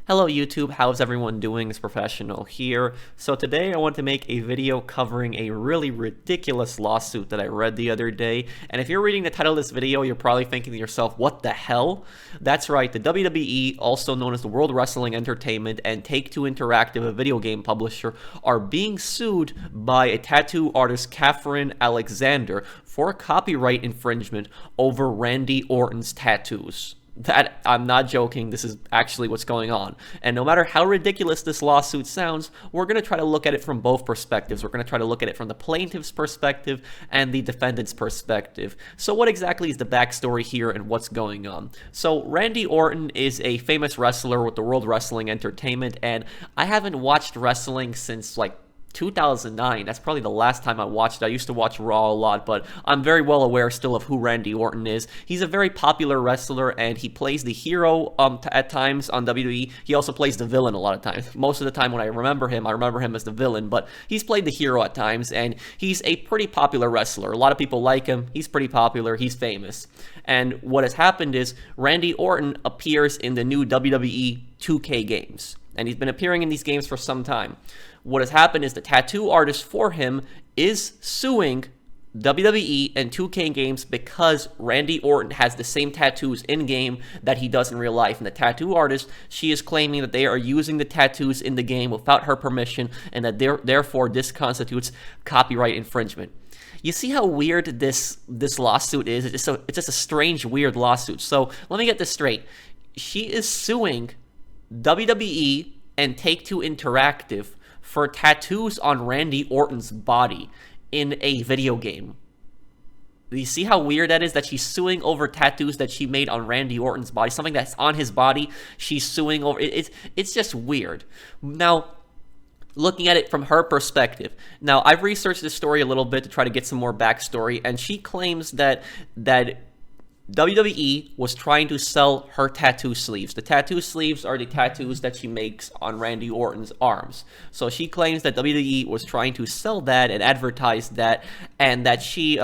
Hello YouTube, how's everyone doing? It's Professional here. So today I want to make a video covering a really ridiculous lawsuit that I read the other day. And if you're reading the title of this video, you're probably thinking to yourself, what the hell? That's right, the WWE, also known as the World Wrestling Entertainment, and Take-Two Interactive, a video game publisher, are being sued by a tattoo artist, Catherine Alexander, for copyright infringement over Randy Orton's tattoos. That, I'm not joking, this is actually what's going on. And no matter how ridiculous this lawsuit sounds, we're going to try to look at it from both perspectives. We're going to try to look at it from the plaintiff's perspective and the defendant's perspective. So what exactly is the backstory here and what's going on? So Randy Orton is a famous wrestler with the World Wrestling Entertainment, and I haven't watched wrestling since like 2009. That's probably the last time I watched it. I used to watch Raw a lot, but I'm very well aware still of who Randy Orton is. He's a very popular wrestler, and he plays the hero at times on WWE. He also plays the villain a lot of times. Most of the time when I remember him as the villain, but he's played the hero at times, and he's a pretty popular wrestler. A lot of people like him. He's pretty popular. He's famous. And what has happened is Randy Orton appears in the new WWE 2K games, and he's been appearing in these games for some time. What has happened is the tattoo artist for him is suing WWE and 2K games because Randy Orton has the same tattoos in-game that he does in real life. And the tattoo artist, she is claiming that they are using the tattoos in the game without her permission, and that therefore this constitutes copyright infringement. You see how weird this lawsuit is? It's just a strange, weird lawsuit. So let me get this straight. She is suing WWE and Take-Two Interactive for tattoos on Randy Orton's body in a video game. You see how weird that is, that she's suing over tattoos that she made on Randy Orton's body, something that's on his body, she's suing over. It's just weird. Now, looking at it from her perspective. Now, I've researched this story a little bit to try to get some more backstory, and she claims that WWE was trying to sell her tattoo sleeves. The tattoo sleeves are the tattoos that she makes on Randy Orton's arms. So she claims that WWE was trying to sell that and advertise that, and that she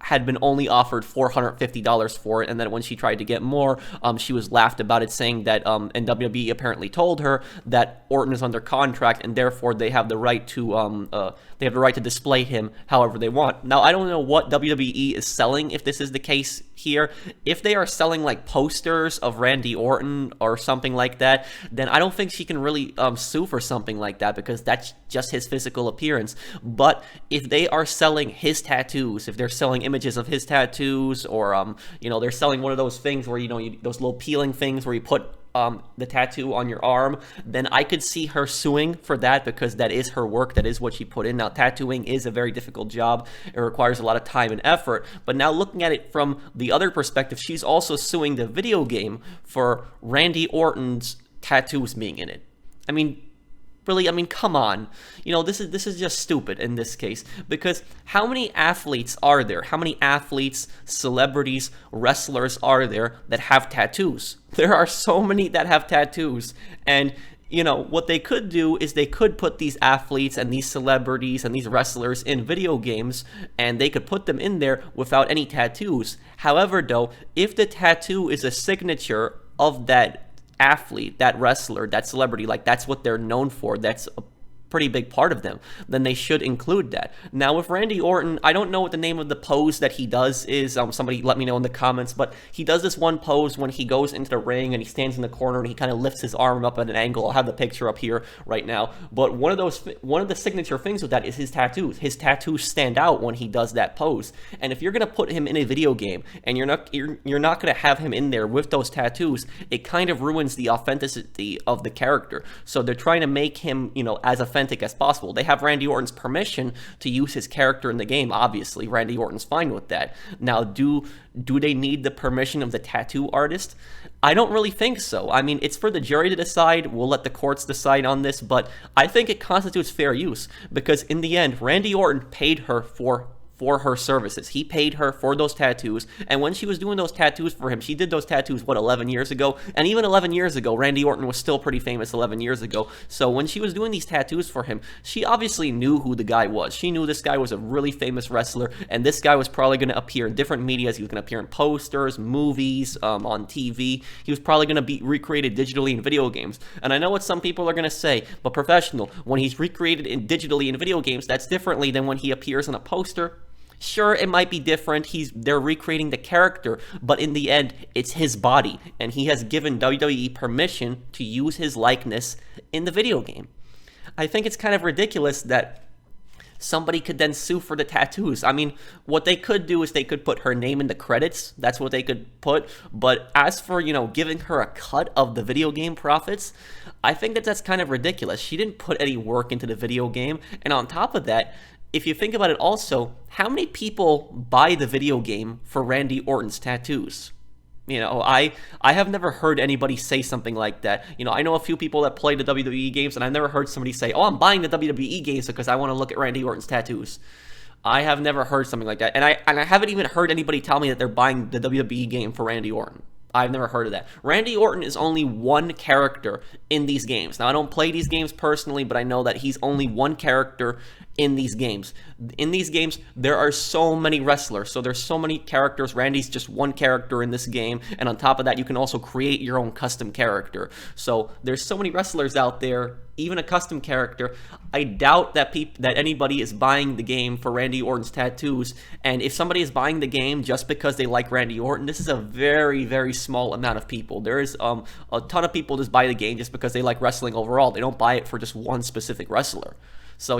had been only offered $450 for it, and then when she tried to get more, she was laughed about it, saying that, and WWE apparently told her that Orton is under contract, and therefore they have the right to display him however they want. Now, I don't know what WWE is selling, if this is the case here. If they are selling like posters of Randy Orton or something like that, then I don't think she can really sue for something like that, because that's just his physical appearance. But if they are selling his tattoos, if they're selling images of his tattoos, or they're selling one of those things where those little peeling things where you put the tattoo on your arm, then I could see her suing for that, because that is her work, that is what she put in. Now, tattooing is a very difficult job. It requires a lot of time and effort. But now, looking at it from the other perspective, she's also suing the video game for Randy Orton's tattoos being in it. I mean, really, come on. This is just stupid in this case, because how many athletes are there? How many athletes, celebrities, wrestlers are there that have tattoos? There are so many that have tattoos, and what they could do is they could put these athletes and these celebrities and these wrestlers in video games, and they could put them in there without any tattoos. However, though, if the tattoo is a signature of that athlete, that wrestler, that celebrity, like that's what they're known for, that's a pretty big part of them, then they should include that. Now, with Randy Orton, I don't know what the name of the pose that he does is. Somebody let me know in the comments, but he does this one pose when he goes into the ring and he stands in the corner and he kind of lifts his arm up at an angle. I'll have the picture up here right now. But one of the signature things with that is his tattoos. His tattoos stand out when he does that pose. And if you're gonna put him in a video game and you're not gonna have him in there with those tattoos, it kind of ruins the authenticity of the character. So they're trying to make him, as authentic as possible. They have Randy Orton's permission to use his character in the game. Obviously, Randy Orton's fine with that. Now, do they need the permission of the tattoo artist? I don't really think so. I mean, it's for the jury to decide. We'll let the courts decide on this, but I think it constitutes fair use, because in the end, Randy Orton paid her for for her services. He paid her for those tattoos, and when she was doing those tattoos for him, she did those tattoos, 11 years ago? And even 11 years ago, Randy Orton was still pretty famous 11 years ago. So when she was doing these tattoos for him, she obviously knew who the guy was. She knew this guy was a really famous wrestler, and this guy was probably going to appear in different medias. He was going to appear in posters, movies, on TV. He was probably going to be recreated digitally in video games. And I know what some people are going to say, but professional, when he's recreated digitally in video games, that's differently than when he appears on a poster. Sure, it might be different. They're recreating the character, but in the end, it's his body, and he has given WWE permission to use his likeness in the video game. I think it's kind of ridiculous that somebody could then sue for the tattoos. I mean, what they could do is they could put her name in the credits. That's what they could put. But as for, giving her a cut of the video game profits, I think that's kind of ridiculous. She didn't put any work into the video game. And on top of that, if you think about it also, how many people buy the video game for Randy Orton's tattoos? I have never heard anybody say something like that. I know a few people that play the WWE games, and I've never heard somebody say, oh, I'm buying the WWE games because I want to look at Randy Orton's tattoos. I have never heard something like that. And I haven't even heard anybody tell me that they're buying the WWE game for Randy Orton. I've never heard of that. Randy Orton is only one character in these games. Now, I don't play these games personally, but I know that he's only one character in these games. In these games, there are so many wrestlers, so there's so many characters. Randy's just one character in this game, and on top of that, you can also create your own custom character. So there's so many wrestlers out there, even a custom character. I doubt that anybody is buying the game for Randy Orton's tattoos, and if somebody is buying the game just because they like Randy Orton, this is a very, very small amount of people. There is a ton of people just buy the game just because they like wrestling overall. They don't buy it for just one specific wrestler. So,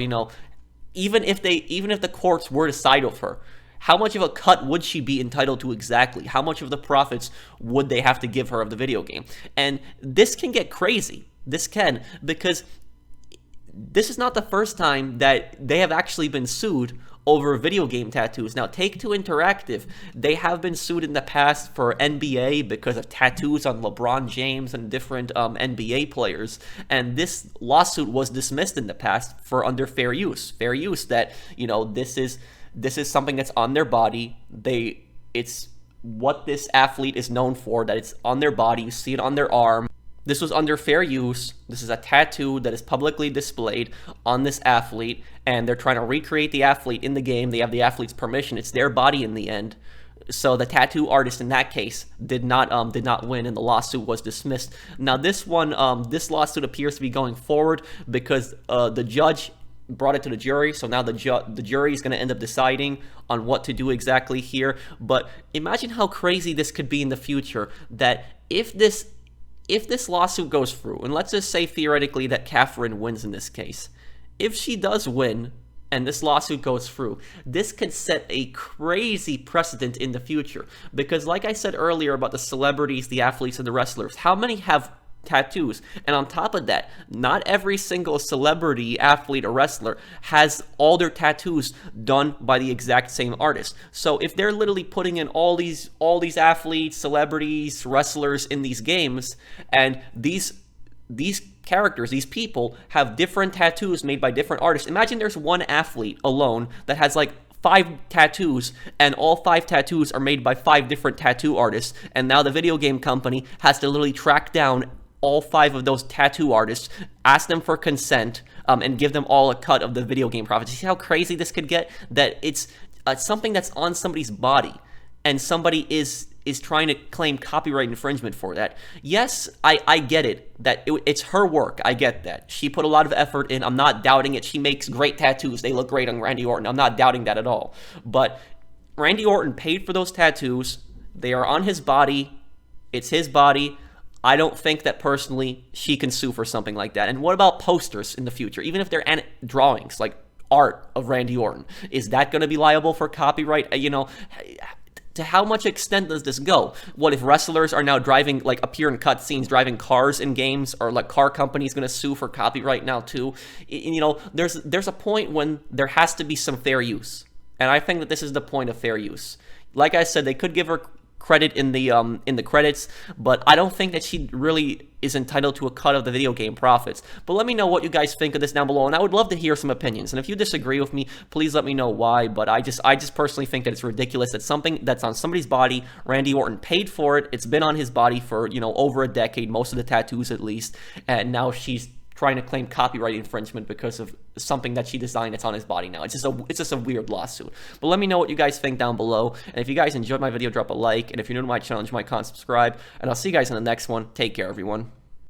even if the courts were to side with her, how much of a cut would she be entitled to exactly? How much of the profits would they have to give her of the video game? And this can get crazy. This can, because this is not the first time that they have actually been sued over video game tattoos. Now, Take-Two Interactive, they have been sued in the past for NBA because of tattoos on LeBron James and different NBA players, and this lawsuit was dismissed in the past for under fair use. Fair use, that, this is something that's on their body. It's what this athlete is known for, that it's on their body. You see it on their arm. This was under fair use. This is a tattoo that is publicly displayed on this athlete, and they're trying to recreate the athlete in the game. They have the athlete's permission. It's their body in the end. So the tattoo artist in that case did not win, and the lawsuit was dismissed. Now this lawsuit appears to be going forward because the judge brought it to the jury. So now the jury is going to end up deciding on what to do exactly here. But imagine how crazy this could be in the future, that if this lawsuit goes through, and let's just say theoretically that Catherine wins in this case, if she does win and this lawsuit goes through, this could set a crazy precedent in the future. Because like I said earlier about the celebrities, the athletes, and the wrestlers, how many have tattoos? And on top of that, not every single celebrity, athlete, or wrestler has all their tattoos done by the exact same artist. So if they're literally putting in all these athletes, celebrities, wrestlers in these games, and these characters, these people have different tattoos made by different artists. Imagine there's one athlete alone that has like 5 tattoos, and all 5 tattoos are made by 5 different tattoo artists, and now the video game company has to literally track down all 5 of those tattoo artists, ask them for consent, and give them all a cut of the video game profits. You see how crazy this could get? That it's something that's on somebody's body, and somebody is trying to claim copyright infringement for that. Yes, I get it, that it's her work. I get that. She put a lot of effort in. I'm not doubting it. She makes great tattoos. They look great on Randy Orton. I'm not doubting that at all. But Randy Orton paid for those tattoos. They are on his body. It's his body. I don't think that personally she can sue for something like that. And what about posters in the future? Even if they're drawings, like art of Randy Orton, is that going to be liable for copyright? To how much extent does this go? What if wrestlers are now driving, like appear in cutscenes, driving cars in games, or like car companies going to sue for copyright now too? There's a point when there has to be some fair use. And I think that this is the point of fair use. Like I said, they could give her credit in the credits, but I don't think that she really is entitled to a cut of the video game profits. But let me know what you guys think of this down below, and I would love to hear some opinions. And if you disagree with me, please let me know why. But I just personally think that it's ridiculous that something that's on somebody's body, Randy Orton paid for it. It's been on his body for, you know, over a decade, most of the tattoos at least, and now she's trying to claim copyright infringement because of something that she designed that's on his body now. It's just a weird lawsuit. But let me know what you guys think down below. And if you guys enjoyed my video, drop a like. And if you're new to my channel, you might subscribe. And I'll see you guys in the next one. Take care, everyone.